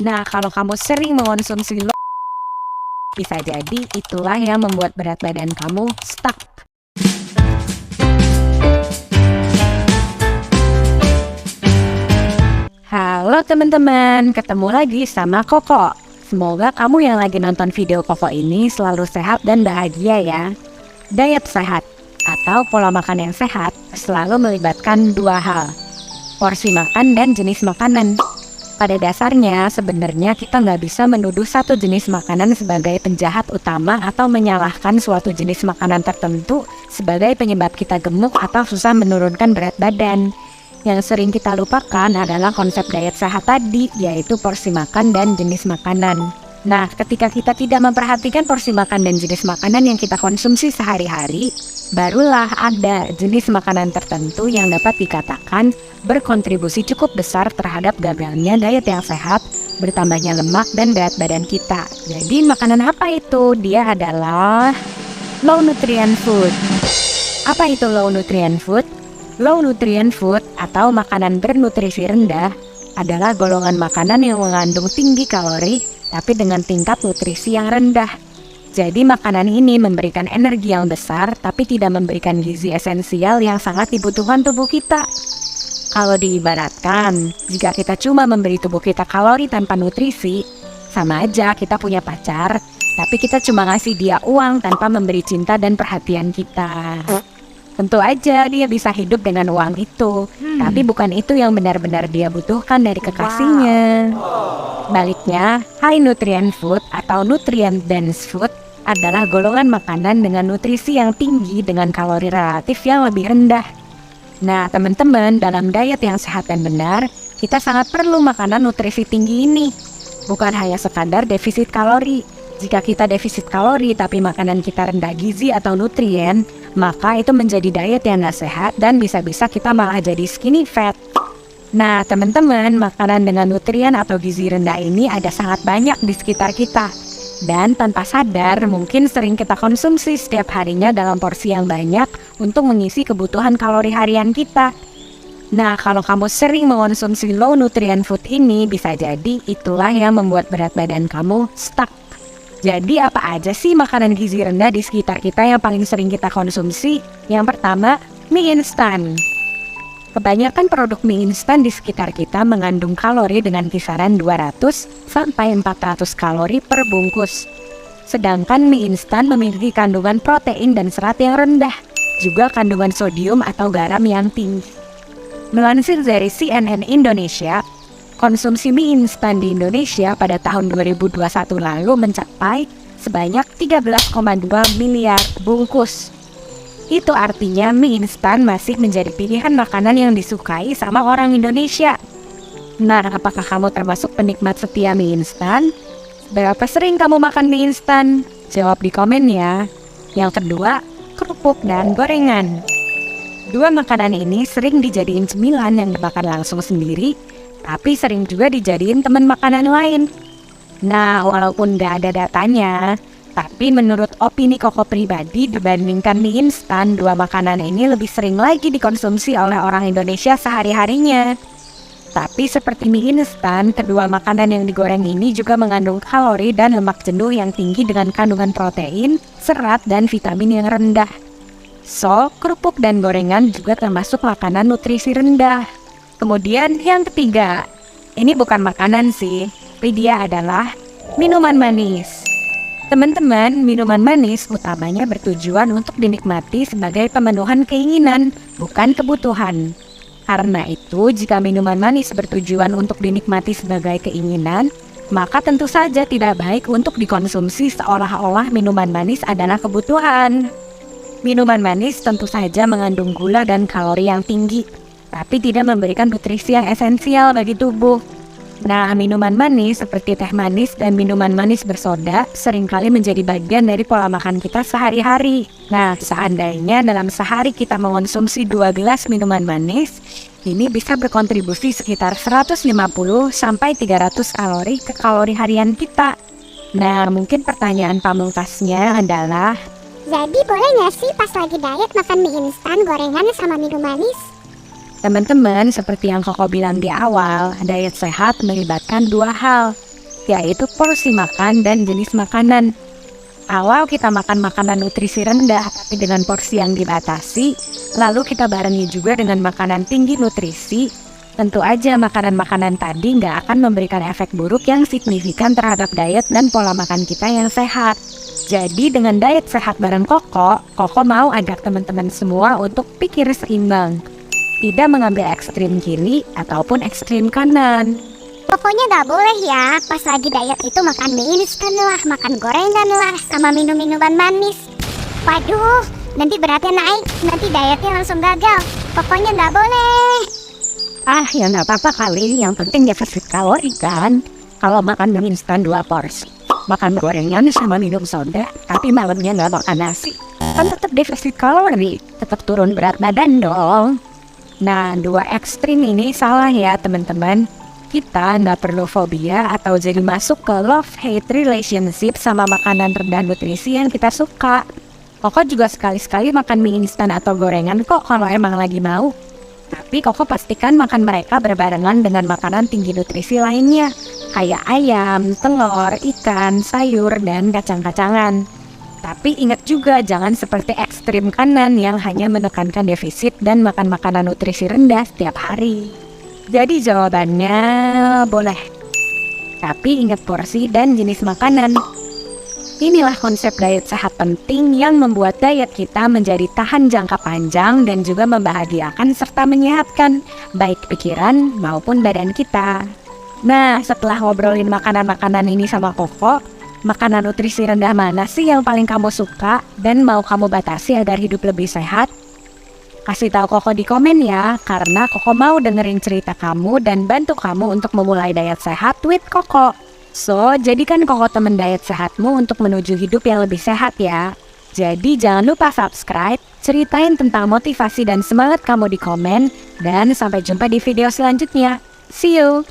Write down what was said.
Nah, kalau kamu sering mengonsumsi bisa jadi itulah yang membuat berat badan kamu stuck. Halo teman-teman, ketemu lagi sama Koko. Semoga kamu yang lagi nonton video Koko ini selalu sehat dan bahagia ya. Diet sehat atau pola makan yang sehat selalu melibatkan dua hal, porsi makan dan jenis makanan. Pada dasarnya, sebenarnya kita nggak bisa menuduh satu jenis makanan sebagai penjahat utama atau menyalahkan suatu jenis makanan tertentu sebagai penyebab kita gemuk atau susah menurunkan berat badan. Yang sering kita lupakan adalah konsep diet sehat tadi, yaitu porsi makan dan jenis makanan. Nah, ketika kita tidak memperhatikan porsi makan dan jenis makanan yang kita konsumsi sehari-hari, barulah ada jenis makanan tertentu yang dapat dikatakan berkontribusi cukup besar terhadap gagalnya diet yang sehat, bertambahnya lemak dan berat badan kita. Jadi makanan apa itu? Dia adalah low nutrient food. Apa itu low nutrient food? Low nutrient food atau makanan bernutrisi rendah adalah golongan makanan yang mengandung tinggi kalori tapi dengan tingkat nutrisi yang rendah. Jadi makanan ini memberikan energi yang besar tapi tidak memberikan gizi esensial yang sangat dibutuhkan tubuh kita. Kalau diibaratkan, jika kita cuma memberi tubuh kita kalori tanpa nutrisi, sama aja kita punya pacar, tapi kita cuma ngasih dia uang tanpa memberi cinta dan perhatian kita. Tentu aja dia bisa hidup dengan uang itu, tapi bukan itu yang benar-benar dia butuhkan dari kekasihnya. Baliknya, high nutrient food atau nutrient dense food adalah golongan makanan dengan nutrisi yang tinggi dengan kalori relatif yang lebih rendah. Nah, teman-teman, dalam diet yang sehat dan benar, kita sangat perlu makanan nutrisi tinggi ini. Bukan hanya sekadar defisit kalori. Jika kita defisit kalori tapi makanan kita rendah gizi atau nutrien, maka itu menjadi diet yang gak sehat dan bisa-bisa kita malah jadi skinny fat. Nah, teman-teman, makanan dengan nutrien atau gizi rendah ini ada sangat banyak di sekitar kita. Dan tanpa sadar, mungkin sering kita konsumsi setiap harinya dalam porsi yang banyak untuk mengisi kebutuhan kalori harian kita. Nah, kalau kamu sering mengonsumsi low nutrient food ini, bisa jadi itulah yang membuat berat badan kamu stuck. Jadi apa aja sih makanan gizi rendah di sekitar kita yang paling sering kita konsumsi? Yang pertama, mie instan. Kebanyakan produk mie instan di sekitar kita mengandung kalori dengan kisaran 200 sampai 400 kalori per bungkus. Sedangkan mie instan memiliki kandungan protein dan serat yang rendah, juga kandungan sodium atau garam yang tinggi. Melansir dari CNN Indonesia, konsumsi mie instan di Indonesia pada tahun 2021 lalu mencapai sebanyak 13,2 miliar bungkus. Itu artinya mie instan masih menjadi pilihan makanan yang disukai sama orang Indonesia. Nah, apakah kamu termasuk penikmat setia mie instan? Berapa sering kamu makan mie instan? Jawab di komen ya. Yang kedua, kerupuk dan gorengan. Dua makanan ini sering dijadiin cemilan yang dimakan langsung sendiri, tapi sering juga dijadiin teman makanan lain. Nah, walaupun gak ada datanya, tapi menurut opini Koko pribadi, dibandingkan mie instan, dua makanan ini lebih sering lagi dikonsumsi oleh orang Indonesia sehari-harinya. Tapi seperti mie instan, kedua makanan yang digoreng ini juga mengandung kalori dan lemak jenuh yang tinggi dengan kandungan protein, serat, dan vitamin yang rendah. So, kerupuk dan gorengan juga termasuk makanan nutrisi rendah. Kemudian yang ketiga, ini bukan makanan sih, tapi dia adalah minuman manis. Teman-teman, minuman manis utamanya bertujuan untuk dinikmati sebagai pemenuhan keinginan, bukan kebutuhan. Karena itu, jika minuman manis bertujuan untuk dinikmati sebagai keinginan, maka tentu saja tidak baik untuk dikonsumsi seolah-olah minuman manis adalah kebutuhan. Minuman manis tentu saja mengandung gula dan kalori yang tinggi, tapi tidak memberikan nutrisi yang esensial bagi tubuh. Nah, minuman manis seperti teh manis dan minuman manis bersoda seringkali menjadi bagian dari pola makan kita sehari-hari. Nah, seandainya dalam sehari kita mengonsumsi 2 gelas minuman manis, ini bisa berkontribusi sekitar 150 sampai 300 kalori ke kalori harian kita. Nah, mungkin pertanyaan pamungkasnya adalah, jadi boleh nggak sih pas lagi diet makan mie instan, gorengan sama minum manis? Teman-teman, seperti yang Koko bilang di awal, diet sehat melibatkan dua hal, yaitu porsi makan dan jenis makanan. Kalau kita makan makanan nutrisi rendah tapi dengan porsi yang dibatasi, lalu kita barengi juga dengan makanan tinggi nutrisi, tentu aja makanan-makanan tadi nggak akan memberikan efek buruk yang signifikan terhadap diet dan pola makan kita yang sehat. Jadi dengan diet sehat bareng Koko mau ajak teman-teman semua untuk pikir seimbang. Tidak mengambil ekstrim kiri ataupun ekstrim kanan. Pokoknya nggak boleh ya, pas lagi diet itu makan mie instan lah, makan gorengan lah, sama minum-minuman manis. Waduh, nanti beratnya naik, nanti dietnya langsung gagal. Pokoknya nggak boleh. Ya nggak apa-apa kali, yang penting defisit kalori kan. Kalau makan mie instan 2 porsi, makan gorengan sama minum soda, tapi malamnya nggak makan nasi, kan tetap defisit kalori, tetap turun berat badan dong. Nah, 2 ekstrim ini salah ya teman-teman. Kita nggak perlu fobia atau jadi masuk ke love-hate relationship sama makanan rendah nutrisi yang kita suka. Koko juga sekali-sekali makan mie instan atau gorengan kok kalau emang lagi mau. Tapi Koko pastikan makan mereka berbarengan dengan makanan tinggi nutrisi lainnya, kayak ayam, telur, ikan, sayur, dan kacang-kacangan. Tapi ingat juga jangan seperti ekstrim kanan yang hanya menekankan defisit dan makan makanan nutrisi rendah setiap hari. Jadi jawabannya boleh, tapi ingat porsi dan jenis makanan. Inilah konsep diet sehat penting yang membuat diet kita menjadi tahan jangka panjang dan juga membahagiakan serta menyehatkan baik pikiran maupun badan kita. Nah, setelah ngobrolin makanan-makanan ini sama Koko, makanan nutrisi rendah mana sih yang paling kamu suka dan mau kamu batasi agar hidup lebih sehat? Kasih tahu Koko di komen ya, karena Koko mau dengerin cerita kamu dan bantu kamu untuk memulai diet sehat with Koko. So, jadikan Koko teman diet sehatmu untuk menuju hidup yang lebih sehat ya. Jadi jangan lupa subscribe, ceritain tentang motivasi dan semangat kamu di komen, dan sampai jumpa di video selanjutnya. See you!